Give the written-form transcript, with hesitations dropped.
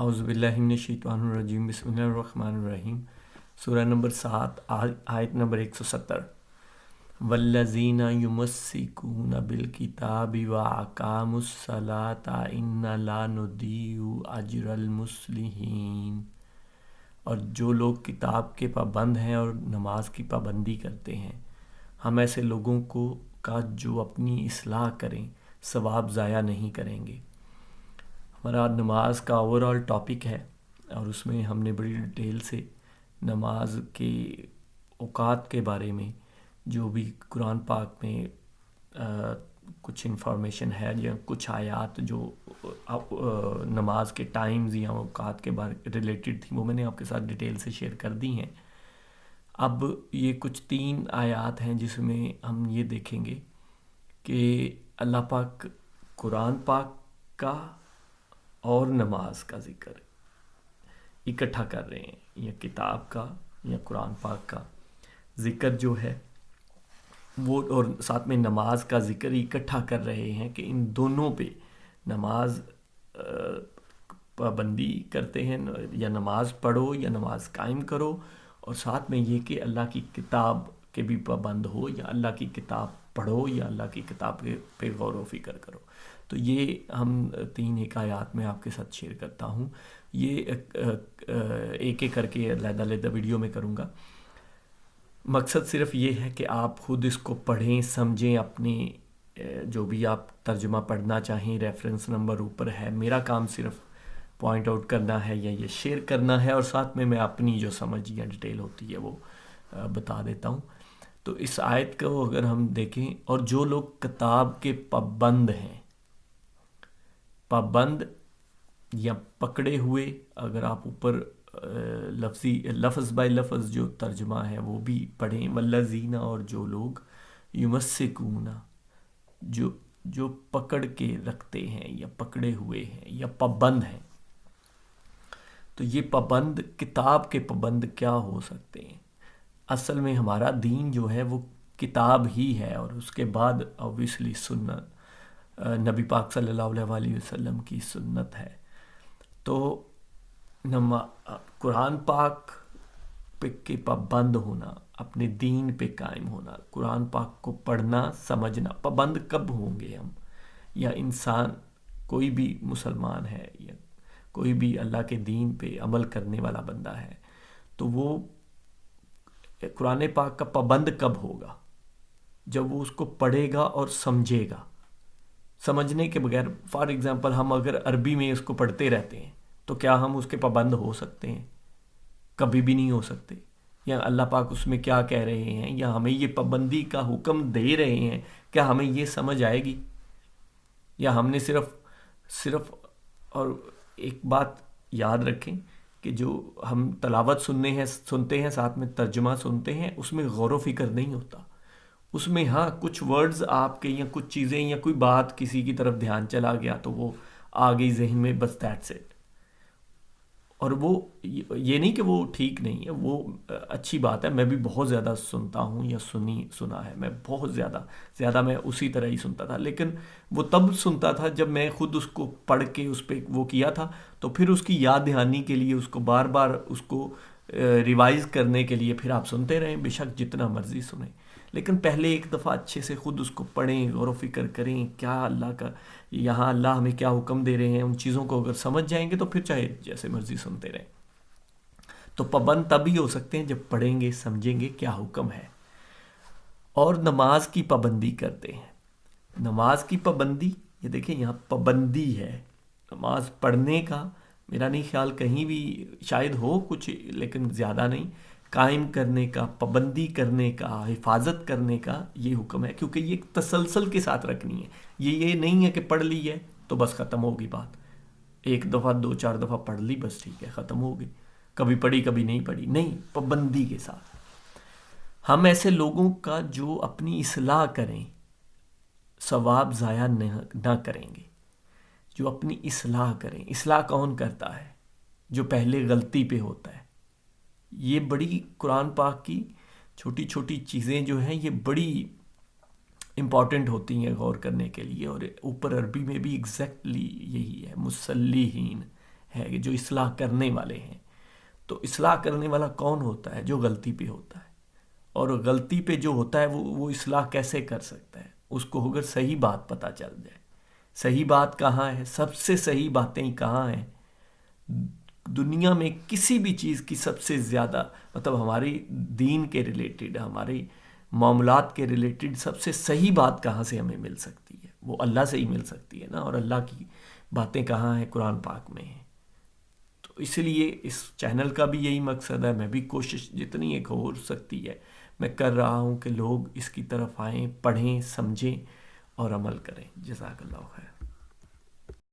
اعوذ باللہ من الشیطان الرجیم، بسم اللہ الرحمن الرحیم۔ سورہ نمبر 7 آیت نمبر 170۔ والذین یمسکون بالکتاب واقاموا الصلاۃ انا لا نضیع اجر المصلحین۔ اور جو لوگ کتاب کے پابند ہیں اور نماز کی پابندی کرتے ہیں، ہم ایسے لوگوں کا جو اپنی اصلاح کریں ثواب ضائع نہیں کریں گے۔ ہمارا نماز کا اوورآل ٹاپک ہے اور اس میں ہم نے بڑی ڈیٹیل سے نماز کے اوقات کے بارے میں جو بھی قرآن پاک میں کچھ انفارمیشن ہے یا کچھ آیات جو نماز کے ٹائمز یا اوقات کے بارے ریلیٹڈ تھیں، وہ میں نے آپ کے ساتھ ڈیٹیل سے شیئر کر دی ہیں۔ اب یہ کچھ 3 آیات ہیں جس میں ہم یہ دیکھیں گے کہ اللہ پاک قرآن پاک کا اور نماز کا ذکر اکٹھا کر رہے ہیں، یا کتاب کا یا قرآن پاک کا ذکر جو ہے وہ، اور ساتھ میں نماز کا ذکر اکٹھا کر رہے ہیں کہ ان دونوں پہ نماز پابندی کرتے ہیں، یا نماز پڑھو یا نماز قائم کرو، اور ساتھ میں یہ کہ اللہ کی کتاب کے بھی پابند ہو، یا اللہ کی کتاب پڑھو یا اللہ کی کتاب پہ غور و فکر کرو۔ تو یہ ہم 3 ایک آیات میں آپ کے ساتھ شیئر کرتا ہوں۔ یہ ایک ایک کر کے علیحدہ علیحدہ ویڈیو میں کروں گا۔ مقصد صرف یہ ہے کہ آپ خود اس کو پڑھیں، سمجھیں، اپنے جو بھی آپ ترجمہ پڑھنا چاہیں، ریفرنس نمبر اوپر ہے، میرا کام صرف پوائنٹ آؤٹ کرنا ہے یا یہ شیئر کرنا ہے، اور ساتھ میں اپنی جو سمجھ یا ڈیٹیل ہوتی ہے وہ بتا دیتا ہوں۔ تو اس آیت کو اگر ہم دیکھیں، اور جو لوگ کتاب کے پابند ہیں، پابند یا پکڑے ہوئے، اگر آپ اوپر لفظ بائی لفظ جو ترجمہ ہے وہ بھی پڑھیں، والذین، اور جو لوگ یمسکون، جو پکڑ کے رکھتے ہیں یا پکڑے ہوئے ہیں یا پابند ہیں۔ تو یہ پابند، کتاب کے پابند کیا ہو سکتے ہیں؟ اصل میں ہمارا دین جو ہے وہ کتاب ہی ہے، اور اس کے بعد اوبویسلی سنت، نبی پاک صلی اللہ علیہ وسلم کی سنت ہے۔ تو قرآن پاک کے پابند ہونا، اپنے دین پہ قائم ہونا، قرآن پاک کو پڑھنا، سمجھنا۔ پابند کب ہوں گے ہم، یا انسان کوئی بھی مسلمان ہے یا کوئی بھی اللہ کے دین پہ عمل کرنے والا بندہ ہے، تو وہ قرآن پاک کا پابند کب ہوگا؟ جب وہ اس کو پڑھے گا اور سمجھے گا۔ سمجھنے کے بغیر، فار ایگزامپل ہم اگر عربی میں اس کو پڑھتے رہتے ہیں تو کیا ہم اس کے پابند ہو سکتے ہیں؟ کبھی بھی نہیں ہو سکتے۔ یا اللہ پاک اس میں کیا کہہ رہے ہیں، یا ہمیں یہ پابندی کا حکم دے رہے ہیں، کیا ہمیں یہ سمجھ آئے گی؟ یا ہم نے صرف اور ایک بات یاد رکھیں کہ جو ہم تلاوت سنتے ہیں، ساتھ میں ترجمہ سنتے ہیں، اس میں غور و فکر نہیں ہوتا۔ اس میں ہاں کچھ ورڈز آپ کے یا کچھ چیزیں یا کوئی بات کسی کی طرف دھیان چلا گیا تو وہ آ گئی ذہن میں، بس دیٹس اٹ۔ اور وہ یہ نہیں کہ وہ ٹھیک نہیں ہے، وہ اچھی بات ہے۔ میں بھی بہت زیادہ سنتا ہوں یا سنا ہے، میں بہت زیادہ میں اسی طرح ہی سنتا تھا، لیکن وہ تب سنتا تھا جب میں خود اس کو پڑھ کے اس پہ وہ کیا تھا، تو پھر اس کی یاد دہانی کے لیے، اس کو بار بار اس کو ریوائز کرنے کے لیے پھر آپ سنتے رہیں، بے شک جتنا مرضی سنیں، لیکن پہلے ایک دفعہ اچھے سے خود اس کو پڑھیں، غور و فکر کریں، کیا اللہ کا یہاں اللہ ہمیں کیا حکم دے رہے ہیں، ان چیزوں کو اگر سمجھ جائیں گے تو پھر چاہے جیسے مرضی سنتے رہیں۔ تو پابند تبھی ہو سکتے ہیں جب پڑھیں گے، سمجھیں گے کیا حکم ہے۔ اور نماز کی پابندی کرتے ہیں۔ نماز کی پابندی، یہ دیکھیں یہاں پابندی ہے نماز پڑھنے کا، میرا نہیں خیال کہیں بھی، شاید ہو کچھ لیکن زیادہ نہیں، قائم کرنے کا، پابندی کرنے کا، حفاظت کرنے کا یہ حکم ہے، کیونکہ یہ تسلسل کے ساتھ رکھنی ہے۔ یہ نہیں ہے کہ پڑھ لی ہے تو بس ختم ہوگی بات، ایک دفعہ 2-4 دفعہ پڑھ لی بس ٹھیک ہے ختم ہوگی، کبھی پڑھی کبھی نہیں پڑھی، نہیں، پابندی کے ساتھ۔ ہم ایسے لوگوں کا جو اپنی اصلاح کریں، ثواب ضائع نہ کریں گے، جو اپنی اصلاح کریں۔ اصلاح کون کرتا ہے؟ جو پہلے غلطی پہ ہوتا ہے۔ یہ بڑی قرآن پاک کی چھوٹی چھوٹی چیزیں جو ہیں یہ بڑی امپورٹنٹ ہوتی ہیں غور کرنے کے لیے، اور اوپر عربی میں بھی ایگزیکٹلی یہی ہے، مصلیحین ہے جو اصلاح کرنے والے ہیں. تو اصلاح کرنے والا کون ہوتا ہے؟ جو غلطی پہ ہوتا ہے. اور غلطی پہ جو ہوتا ہے وہ اصلاح کیسے کر سکتا ہے؟ اس کو اگر صحیح بات پتہ چل جائے. صحیح بات کہاں ہے؟ سب سے صحیح باتیں کہاں ہیں؟ دنیا میں کسی بھی چیز کی سب سے زیادہ مطلب ہماری دین کے ریلیٹڈ، ہماری معاملات کے ریلیٹڈ سب سے صحیح بات کہاں سے ہمیں مل سکتی ہے؟ وہ اللہ سے ہی مل سکتی ہے نا. اور اللہ کی باتیں کہاں ہیں؟ قرآن پاک میں ہیں. تو اس لیے اس چینل کا بھی یہی مقصد ہے. میں بھی کوشش جتنی ایک ہو سکتی ہے میں کر رہا ہوں کہ لوگ اس کی طرف آئیں، پڑھیں، سمجھیں اور عمل کریں. جزاک اللہ خیر.